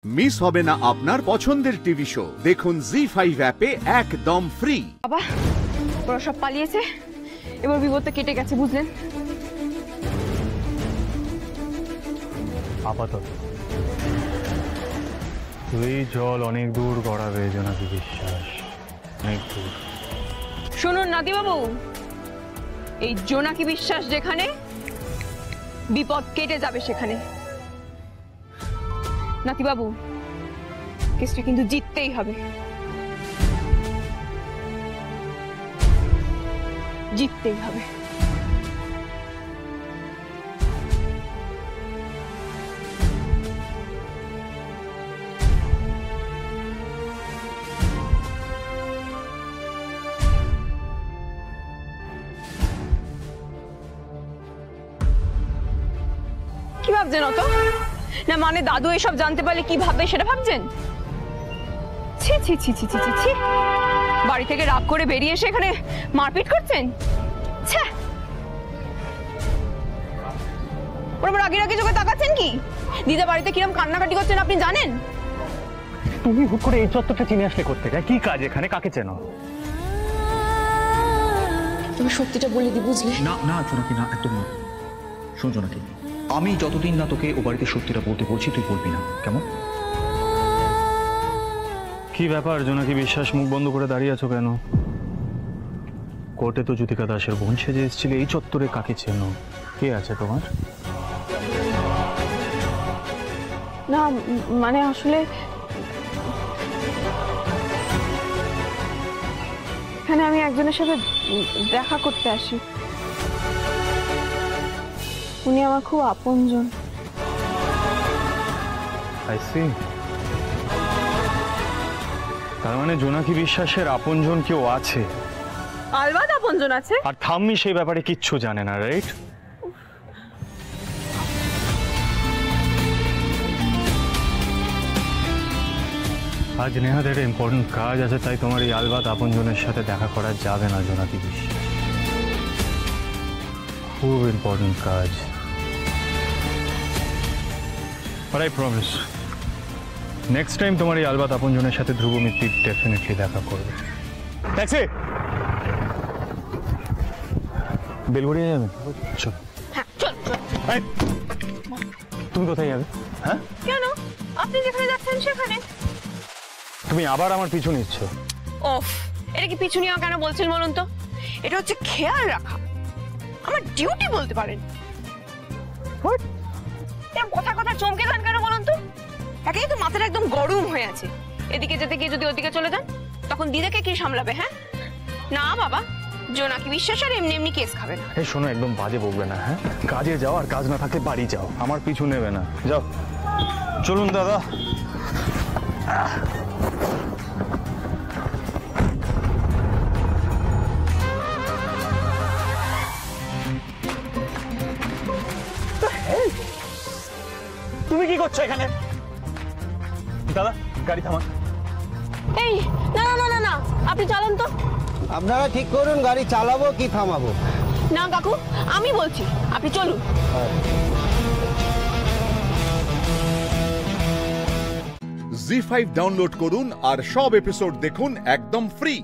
Miss হবে না আপনার পছন্দের টিভি শো। দেখুন জি5 অ্যাপে একদম ফ্রি। বাবা ওরা সব পালিয়েছে, এবার বিপদটা কেটে গেছে, বুঝলেন? আপাতত তুই জল অনেক দূর গড়াবে জোনাকি বিশ্বাস, অনেক দূর। শুনুন নাতিবাবু, এই জোনাকি বিশ্বাস যেখানে, বিপদ কেটে যাবে সেখানে। নাতিবাবু কেসটা কিন্তু জিততেই হবে, জিততেই হবে। কি ভাবছেন অত? না মানে দাদু এসব জানতে পারলে কি ভাববে সেটা ভাবছেন? ছি ছি ছি ছি ছি ছি, বাড়ি থেকে রাগ করে বেরিয়ে এসে এখানে মারপিট করছেন। ওরা রাগে রাগে চোখে তাকাচ্ছেন কি? দিদা বাড়িতে কিরকম কান্নাকাটি করছেন আপনি জানেন? তুমি হুট করে এই চত্বরটা চিনে আসলে করতে যায় কি কাজ এখানে? কাকে চেনো? তুমি সত্যিটা বলে দি, বুঝলে? না না জোনাকি, না একদম না। শোন জোনাকি, আমি যতদিন না তোকে ও বাড়িতে সত্যিটা বলতে বলছি তুই বলবি না, কেমন? কি ব্যাপার জোনাকি বিশ্বাস, মুখ বন্ধ করে দাঁড়িয়ে আছো কেন? কোর্টে তো জ্যোতিকা দাসের বোন সেজে এসেছিলে, এই চত্বরে কাকে চেনো? কে আছে তোমার? না মানে আসলে এখানে আমি একজনের সাথে দেখা করতে আসি, উনি আমার খুব আপনজন। I see. তার মানে জোনাকি বিশ্বাসের আপনজন কেউ আছে? আলবাত আপনজন আছে। আর থাম্মি সেই ব্যাপারে কিচ্ছু জানে না, রাইট? আজ নেহাত একটা ইম্পর্টেন্ট কাজ আছে, তাই তোমার এই আলবাত আপনজনের সাথে দেখা করা যাবে না জোনাকি বিশ্বাস। খুব ইম্পর্টেন্ট কাজ। But I promise, next time তোমার এই আলবাত আপনজনের সাথে ধ্রুব মিত্তি ডেফিনেটলি দেখা করবে। ট্যাক্সি বেলগুড়িয়া যাবে? চল। তুমি কোথায় যাবে? হ্যাঁ কেন? আপনি যেখানে যাচ্ছেন সেখানে। তুমি আবার আমার পিছু নিচ্ছ? ওফ, এটা কি পিছু নিয়ে কেন বলছেন বলুন তো? এটা হচ্ছে খেয়াল রাখা, আমার ডিউটি বলতে পারেন। কথা কথা চমকে যান কেন বলুন তো? একেই তো মাথাটা একদম গরম হয়ে আছে, এদিকে যেতে গিয়ে যদি ওদিকে চলে যান তখন দিদাকে কি সামলাবে? হ্যাঁ না বাবা, জোনাকি বিশ্বাস আর এমনি এমনি কেস খাবে না। এই শোনো, একদম বাজে বকবে না। হ্যাঁ, কাজে যাও, আর কাজ না থাকলে বাড়ি যাও, আমার পিছু নেবে না। যাও, চলুন দাদা। তুমি কি করছো এখানে? দাদা গাড়ি থামান। এই না না না না, আপনি চালান তো। আপনারা ঠিক করুন গাড়ি চালাবো কি থামাবো। না কাকু, আমি বলছি আপনি চলুন। জি5 ডাউনলোড করুন আর সব এপিসোড দেখুন একদম ফ্রি।